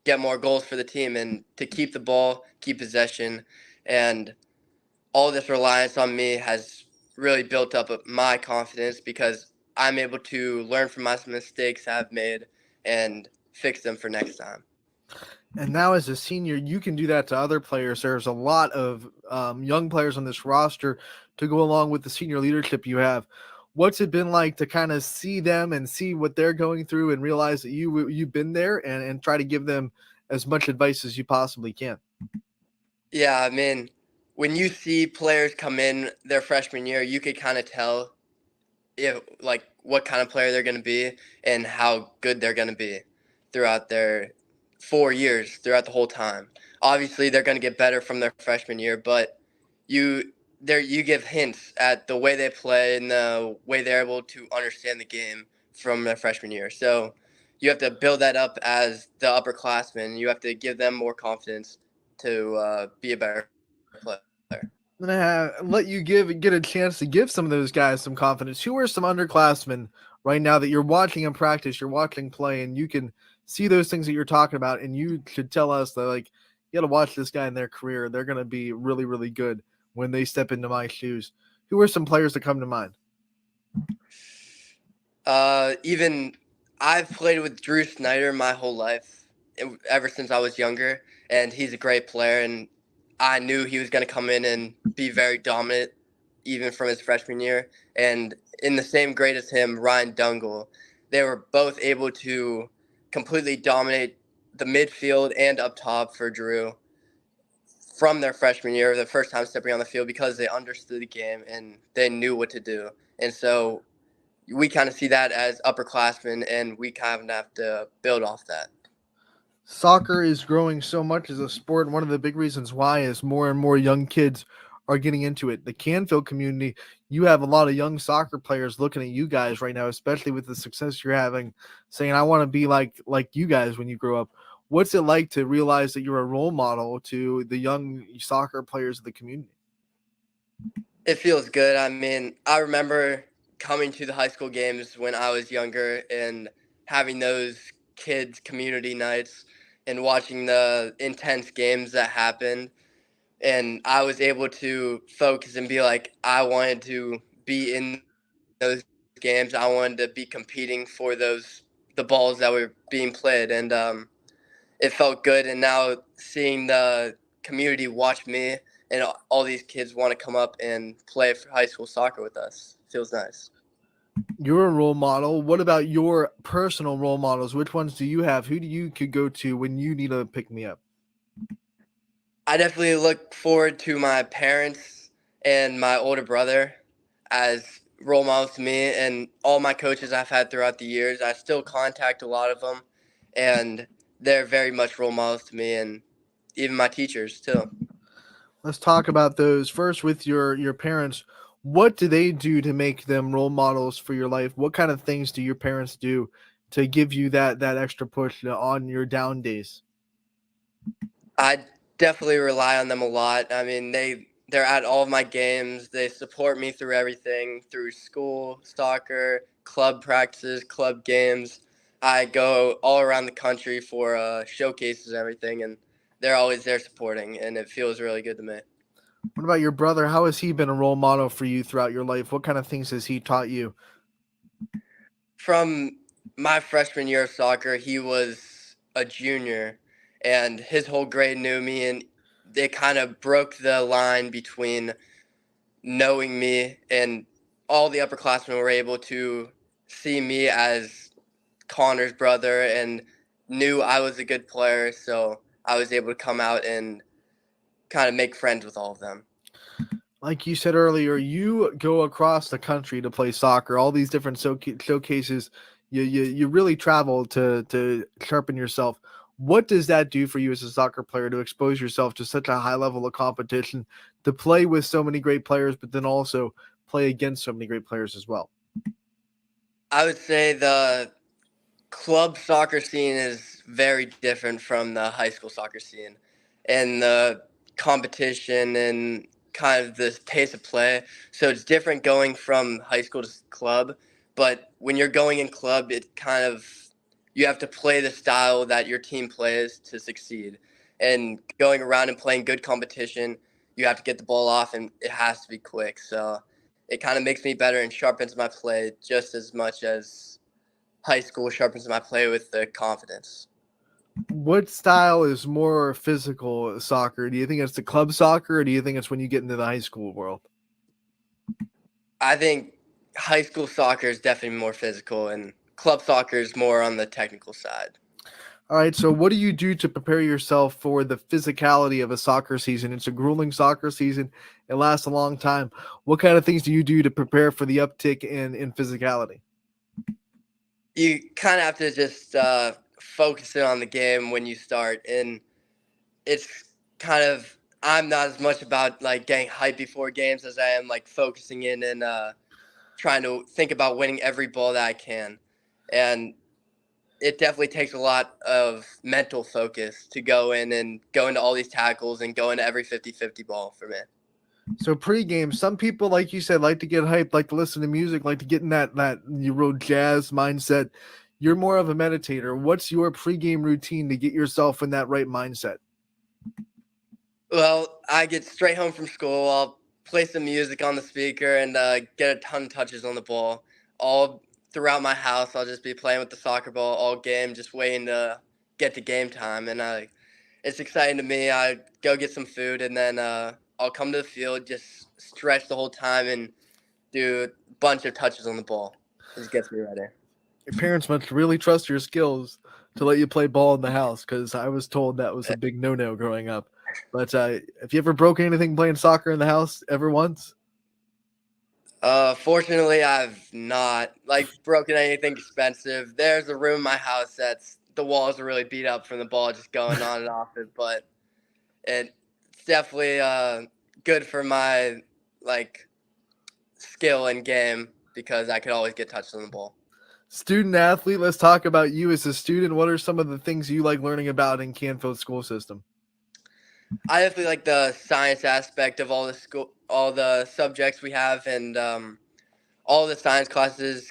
get more goals for the team and to keep the ball, keep possession, and all this reliance on me has really built up my confidence because I'm able to learn from my mistakes I've made and fix them for next time. And now, as a senior, you can do that to other players. There's a lot of young players on this roster to go along with the senior leadership you have. What's it been like to kind of see them and see what they're going through and realize that you've been there and try to give them as much advice as you possibly can? Yeah, I mean, when you see players come in their freshman year, you could kind of tell if like what kind of player they're going to be and how good they're going to be throughout their 4 years, throughout the whole time. Obviously, they're going to get better from their freshman year, but you you give hints at the way they play and the way they're able to understand the game from their freshman year. So you have to build that up as the upperclassmen. You have to give them more confidence to be a better player. I'm gonna let you get a chance to give some of those guys some confidence. Who are some underclassmen right now that you're watching in practice, you're watching play, and you can see those things that you're talking about, and you should tell us that like you got to watch this guy in their career. They're gonna be really, really good when they step into my shoes. Who are some players that come to mind? Even I've played with Drew Snyder my whole life, ever since I was younger, and he's a great player. And I knew he was going to come in and be very dominant, even from his freshman year. And in the same grade as him, Ryan Dungle, they were both able to completely dominate the midfield and up top for Drew from their freshman year, the first time stepping on the field, because they understood the game and they knew what to do. And so we kind of see that as upperclassmen, and we kind of have to build off that. Soccer is growing so much as a sport, and one of the big reasons why is more and more young kids are getting into it. The Canfield community, you have a lot of young soccer players looking at you guys right now, especially with the success you're having, saying, "I want to be like you guys when you grow up." What's it like to realize that you're a role model to the young soccer players of the community? It feels good. I mean, I remember coming to the high school games when I was younger and having those kids' community nights and watching the intense games that happened. And I was able to focus and be like, I wanted to be in those games. I wanted to be competing for the balls that were being played. And it felt good. And now seeing the community watch me and all these kids want to come up and play for high school soccer with us feels nice. You're a role model. What about your personal role models? Which ones do you have? Who do you could go to when you need to pick me up? I definitely look forward to my parents and my older brother as role models to me, and all my coaches I've had throughout the years. I still contact a lot of them, and they're very much role models to me, and even my teachers too. Let's talk about those first with your parents. What do they do to make them role models for your life? What kind of things do your parents do to give you that extra push on your down days? I definitely rely on them a lot. I mean, they're at all of my games. They support me through everything, through school, soccer, club practices, club games. I go all around the country for showcases and everything, and they're always there supporting, and it feels really good to me. What about your brother? How has he been a role model for you throughout your life? What kind of things has he taught you? From my freshman year of soccer, he was a junior, and his whole grade knew me, and they kind of broke the line between knowing me, and all the upperclassmen were able to see me as Connor's brother and knew I was a good player, so I was able to come out and kind of make friends with all of them. Like you said earlier, you go across the country to play soccer. All these different showcases, you really travel to sharpen yourself. What does that do for you as a soccer player to expose yourself to such a high level of competition, to play with so many great players, but then also play against so many great players as well? I would say the club soccer scene is very different from the high school soccer scene, and the competition and kind of the pace of play. So it's different going from high school to club, but when you're going in club, it kind of you have to play the style that your team plays to succeed. And going around and playing good competition, you have to get the ball off and it has to be quick. So it kind of makes me better and sharpens my play just as much as high school sharpens my play with the confidence. What style is more physical soccer? Do you think it's the club soccer, or do you think it's when you get into the high school world? I think high school soccer is definitely more physical, and club soccer is more on the technical side. All right, so what do you do to prepare yourself for the physicality of a soccer season? It's a grueling soccer season. It lasts a long time. What kind of things do you do to prepare for the uptick in physicality? You kind of have to just focus in on the game when you start, and it's kind of I'm not as much about like getting hyped before games as I am like focusing in and trying to think about winning every ball that I can, and it definitely takes a lot of mental focus to go in and go into all these tackles and go into every 50-50 ball for me. So pregame, some people, like you said, like to get hyped, like to listen to music, like to get in that you wrote jazz mindset. You're more of a meditator. What's your pregame routine to get yourself in that right mindset? Well, I get straight home from school. I'll play some music on the speaker and get a ton of touches on the ball. All throughout my house, I'll just be playing with the soccer ball all game, just waiting to get to game time. And it's exciting to me. I go get some food, and then I'll come to the field, just stretch the whole time, and do a bunch of touches on the ball. It just gets me ready. Your parents must really trust your skills to let you play ball in the house, because I was told that was a big no-no growing up. But have you ever broken anything playing soccer in the house ever once? Fortunately, I've not like broken anything expensive. There's a room in my house that's the walls are really beat up from the ball just going on and off it, but it's definitely good for my like skill and game because I could always get touched on the ball. Student athlete, let's talk about you as a student. What are some of the things you like learning about in Canfield school system? I definitely like the science aspect of all the subjects we have, and all the science classes,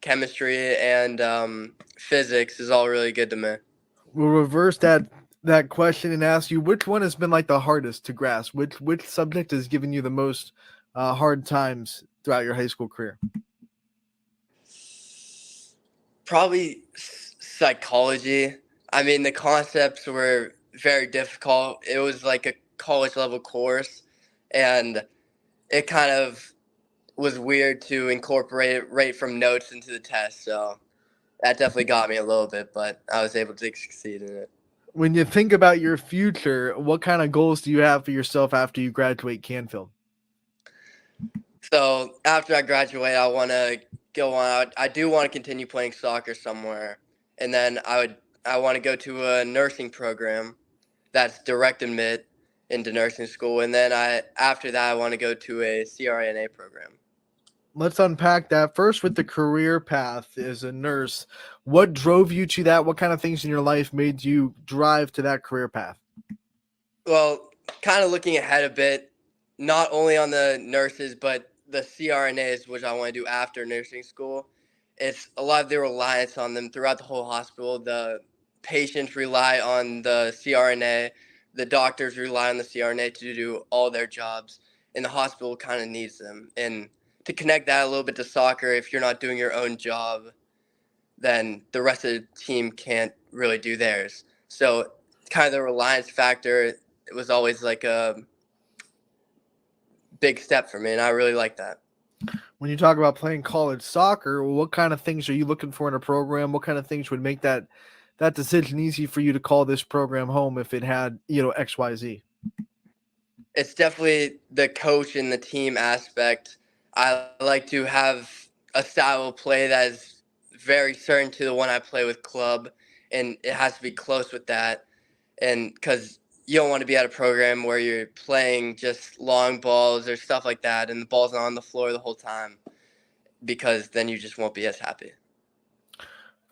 chemistry, and physics is all really good to me. We'll reverse that question and ask you, which one has been like the hardest to grasp? Which subject has given you the most hard times throughout your high school career? Probably psychology. I mean, the concepts were very difficult. It was like a college level course, and it kind of was weird to incorporate it right from notes into the test. So that definitely got me a little bit, but I was able to succeed in it. When you think about your future, what kind of goals do you have for yourself after you graduate Canfield? So after I graduate, I want to go on. I do want to continue playing soccer somewhere, and then I want to go to a nursing program that's direct admit into nursing school, and then after that I want to go to a CRNA program. Let's unpack that first with the career path as a nurse. What drove you to that? What kind of things in your life made you drive to that career path? Well, kind of looking ahead a bit, not only on the nurses but the CRNAs, which I want to do after nursing school. It's a lot of the reliance on them throughout the whole hospital. The patients rely on the CRNA, the doctors rely on the CRNA to do all their jobs, and the hospital kind of needs them. And to connect that a little bit to soccer, if you're not doing your own job, then the rest of the team can't really do theirs. So kind of the reliance factor, it was always like a big step for me, and I really like that. When you talk about playing college soccer, what kind of things are you looking for in a program? What kind of things would make that decision easy for you to call this program home if it had, XYZ? It's definitely the coach and the team aspect. I like to have a style of play that is very certain to the one I play with club, and it has to be close with that. And because you don't want to be at a program where you're playing just long balls or stuff like that, and the ball's not on the floor the whole time, because then you just won't be as happy.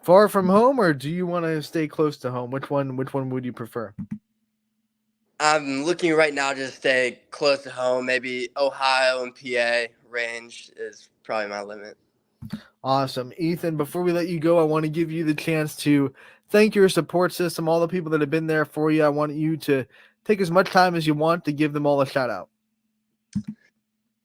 Far from home, or do you want to stay close to home? Which one would you prefer? I'm looking right now to stay close to home. Maybe Ohio and PA range is probably my limit. Awesome. Ethan, before we let you go, I want to give you the chance to thank your support system, all the people that have been there for you. I want you to take as much time as you want to give them all a shout out.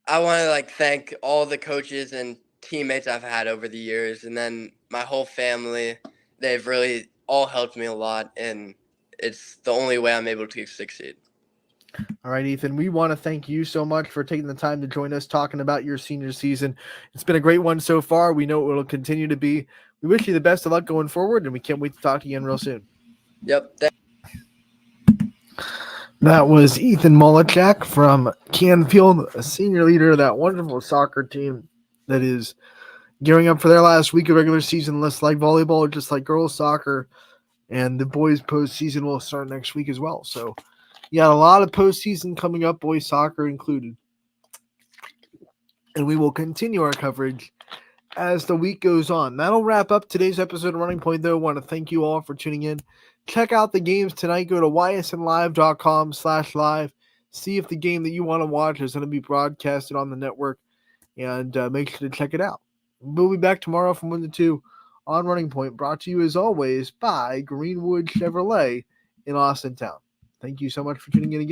I want to thank all the coaches and teammates I've had over the years, and then my whole family. They've really all helped me a lot, and it's the only way I'm able to succeed. All right, Ethan, we want to thank you so much for taking the time to join us talking about your senior season. It's been a great one so far. We know it will continue to be. We wish you the best of luck going forward, and we can't wait to talk to you again real soon. Yep. That was Ethan Molachak from Canfield, a senior leader of that wonderful soccer team that is gearing up for their last week of regular season, less like volleyball, just like girls soccer, and the boys postseason will start next week as well. So you got a lot of postseason coming up, boys soccer included. And we will continue our coverage as the week goes on. That'll wrap up today's episode of Running Point, though. I want to thank you all for tuning in. Check out the games tonight. Go to ysnlive.com/live. See if the game that you want to watch is going to be broadcasted on the network, and make sure to check it out. We'll be back tomorrow from 1 to 2 on Running Point, brought to you as always by Greenwood Chevrolet in Austin Town. Thank you so much for tuning in again.